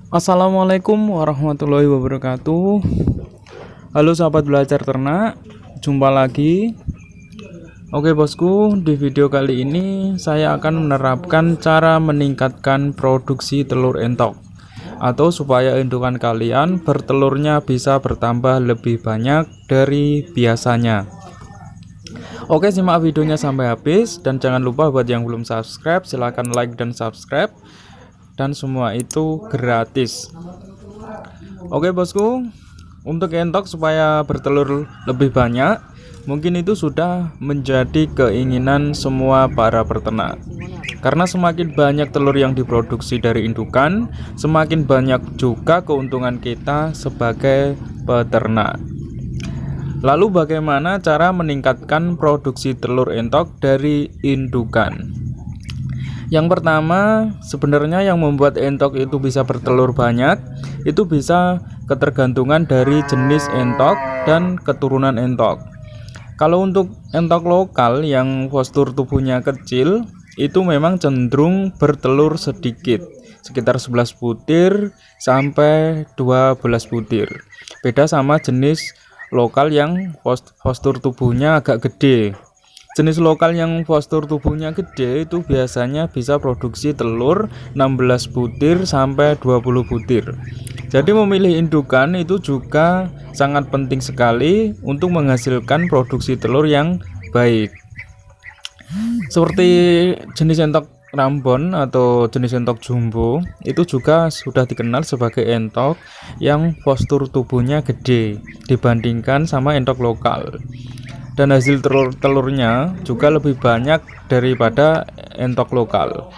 Assalamualaikum warahmatullahi wabarakatuh. Halo sahabat belajar ternak, jumpa lagi. Oke bosku, di video kali ini saya akan menerapkan cara meningkatkan produksi telur entok, atau supaya indukan kalian bertelurnya bisa bertambah lebih banyak dari biasanya. Oke, simak videonya sampai habis, dan jangan lupa buat yang belum subscribe silahkan like dan subscribe, dan semua itu gratis. Oke bosku, untuk entok supaya bertelur lebih banyak, mungkin itu sudah menjadi keinginan semua para peternak. Karena semakin banyak telur yang diproduksi dari indukan, semakin banyak juga keuntungan kita sebagai peternak. Lalu bagaimana cara meningkatkan produksi telur entok dari indukan? Yang pertama, sebenarnya yang membuat entok itu bisa bertelur banyak, itu bisa ketergantungan dari jenis entok dan keturunan entok. Kalau untuk entok lokal yang postur tubuhnya kecil, itu memang cenderung bertelur sedikit, sekitar 11 butir sampai 12 butir. Beda sama jenis lokal yang postur tubuhnya agak gede. Jenis lokal yang postur tubuhnya gede itu biasanya bisa produksi telur 16 butir sampai 20 butir. Jadi memilih indukan itu juga sangat penting sekali untuk menghasilkan produksi telur yang baik. Seperti jenis entok Rambon atau jenis entok jumbo itu juga sudah dikenal sebagai entok yang postur tubuhnya gede dibandingkan sama entok lokal, dan hasil telurnya juga lebih banyak daripada entok lokal.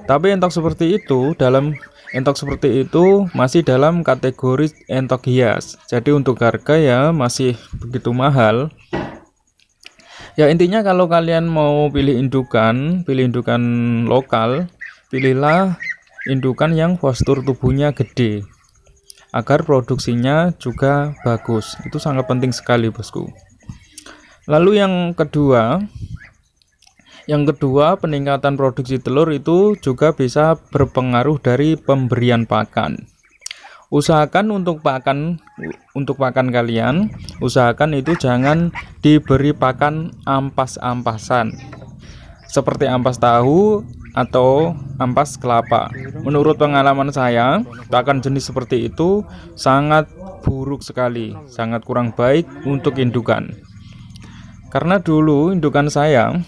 Tapi entok seperti itu masih dalam kategori entok hias, jadi untuk harga ya masih begitu mahal. Ya intinya kalau kalian mau pilih indukan lokal, pilihlah indukan yang postur tubuhnya gede agar produksinya juga bagus. Itu sangat penting sekali bosku. Lalu yang kedua, peningkatan produksi telur itu juga bisa berpengaruh dari pemberian pakan. Usahakan untuk pakan kalian, usahakan itu jangan diberi pakan ampas-ampasan seperti ampas tahu atau ampas kelapa. Menurut pengalaman saya, pakan jenis seperti itu sangat buruk sekali, sangat kurang baik untuk indukan. Karena dulu indukan saya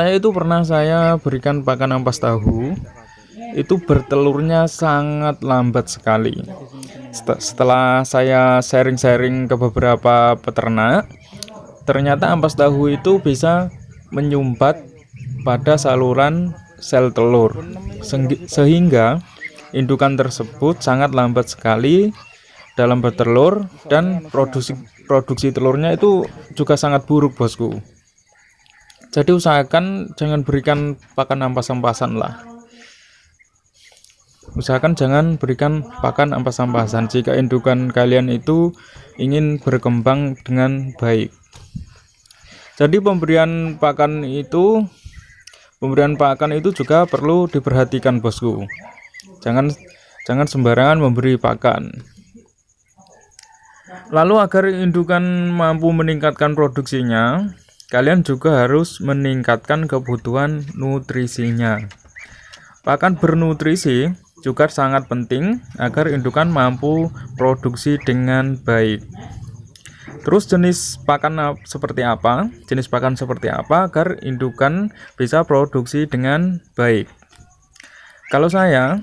itu pernah saya berikan pakan ampas tahu, itu bertelurnya sangat lambat sekali. Setelah saya sharing-sharing ke beberapa peternak, ternyata ampas tahu itu bisa menyumbat pada saluran sel telur, sehingga indukan tersebut sangat lambat sekali dalam bertelur, dan produksi telurnya itu juga sangat buruk bosku. Jadi usahakan jangan berikan pakan ampas-ampasan lah. Usahakan jangan berikan pakan ampas-ampasan jika indukan kalian itu ingin berkembang dengan baik. Jadi pemberian pakan itu juga perlu diperhatikan bosku. Jangan sembarangan memberi pakan. Lalu agar indukan mampu meningkatkan produksinya, kalian juga harus meningkatkan kebutuhan nutrisinya. Pakan bernutrisi juga sangat penting agar indukan mampu produksi dengan baik. Terus jenis pakan seperti apa agar indukan bisa produksi dengan baik? Kalau saya,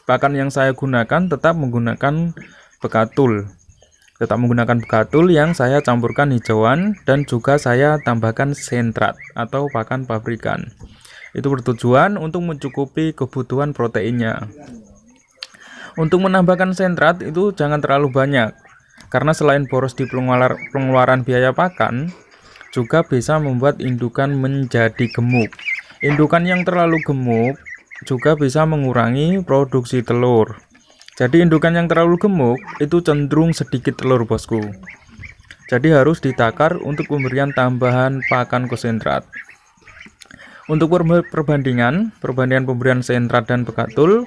pakan yang saya gunakan tetap menggunakan bekatul yang saya campurkan hijauan, dan juga saya tambahkan sentrat atau pakan pabrikan. Itu bertujuan untuk mencukupi kebutuhan proteinnya. Untuk menambahkan sentrat itu jangan terlalu banyak, karena selain boros di pengeluaran biaya pakan, juga bisa membuat indukan menjadi gemuk. Indukan yang terlalu gemuk juga bisa mengurangi produksi telur. Jadi indukan yang terlalu gemuk itu cenderung sedikit telur bosku. Jadi harus ditakar untuk pemberian tambahan pakan konsentrat. Untuk perbandingan pemberian sentrat dan bekatul,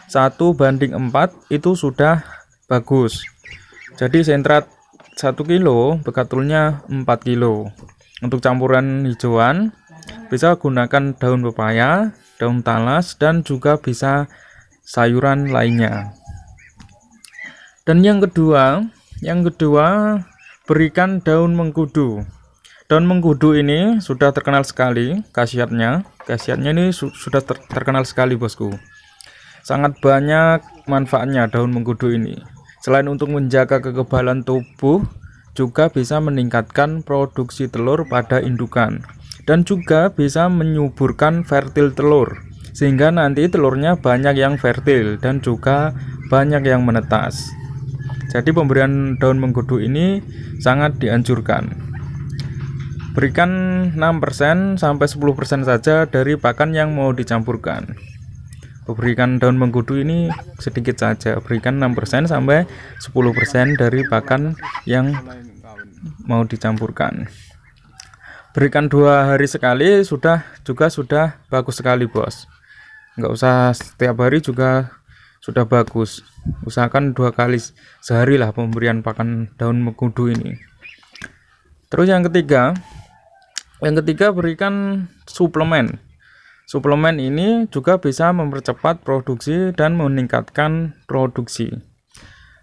1:4 itu sudah bagus. Jadi sentrat 1 kilo bekatulnya 4 kilo. Untuk campuran hijauan bisa gunakan daun pepaya, daun talas, dan juga bisa sayuran lainnya. Dan yang kedua berikan daun mengkudu. Daun mengkudu ini sudah terkenal sekali khasiatnya. Khasiatnya ini sudah terkenal sekali, bosku. Sangat banyak manfaatnya daun mengkudu ini. Selain untuk menjaga kekebalan tubuh, juga bisa meningkatkan produksi telur pada indukan. Dan juga bisa menyuburkan fertil telur, sehingga nanti telurnya banyak yang fertil dan juga banyak yang menetas. Jadi pemberian daun mengkudu ini sangat dianjurkan. Berikan 6% sampai 10% saja dari pakan yang mau dicampurkan. Berikan daun mengkudu ini sedikit saja, berikan 6% sampai 10% dari pakan yang mau dicampurkan. Berikan 2 hari sekali sudah bagus sekali, bos. Nggak usah setiap hari juga sudah bagus. Usahakan 2 kali sehari lah pemberian pakan daun mengkudu ini. Terus yang ketiga berikan suplemen. Suplemen ini juga bisa mempercepat produksi dan meningkatkan produksi.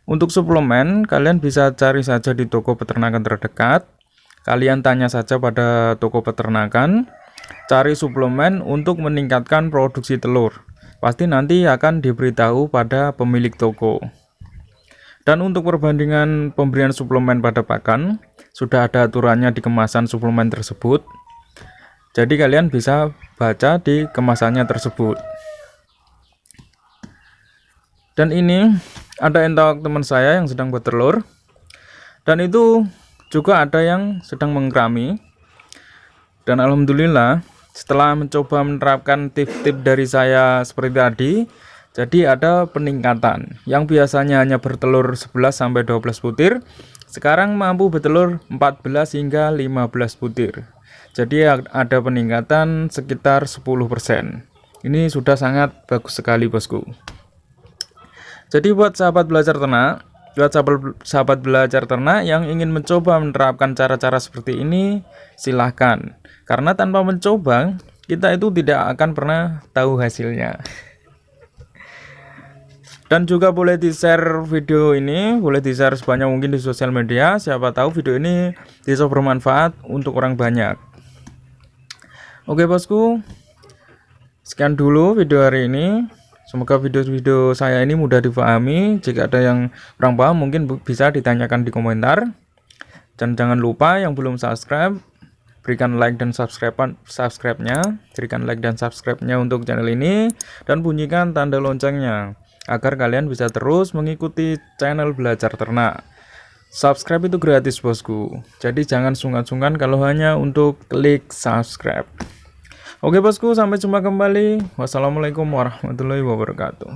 Untuk suplemen, kalian bisa cari saja di toko peternakan terdekat. Kalian tanya saja pada toko peternakan, cari suplemen untuk meningkatkan produksi telur. Pasti nanti akan diberitahu pada pemilik toko. Dan untuk perbandingan pemberian suplemen pada pakan, sudah ada aturannya di kemasan suplemen tersebut. Jadi kalian bisa baca di kemasannya tersebut. Dan ini ada entok teman saya yang sedang bertelur, dan itu juga ada yang sedang mengkerami. Dan alhamdulillah setelah mencoba menerapkan tips-tips dari saya seperti tadi, jadi ada peningkatan. Yang biasanya hanya bertelur 11-12 butir, sekarang mampu bertelur 14 hingga 15 butir. Jadi ada peningkatan sekitar 10%. Ini sudah sangat bagus sekali, bosku. Jadi buat sahabat belajar ternak yang ingin mencoba menerapkan cara-cara seperti ini, silahkan. Karena tanpa mencoba, kita itu tidak akan pernah tahu hasilnya. Dan juga boleh di-share video ini, boleh di-share sebanyak mungkin di sosial media. Siapa tahu video ini bisa bermanfaat untuk orang banyak. Oke, bosku, sekian dulu video hari ini. Semoga video-video saya ini mudah dipahami. Jika ada yang kurang paham mungkin bisa ditanyakan di komentar. Dan jangan lupa yang belum subscribe, berikan like dan subscribe-nya. Berikan like dan subscribe-nya untuk channel ini, dan bunyikan tanda loncengnya agar kalian bisa terus mengikuti channel Belajar Ternak. Subscribe itu gratis, bosku. Jadi jangan sungkan-sungkan kalau hanya untuk klik subscribe. Oke, bosku, sampai jumpa kembali. Wassalamualaikum warahmatullahi wabarakatuh.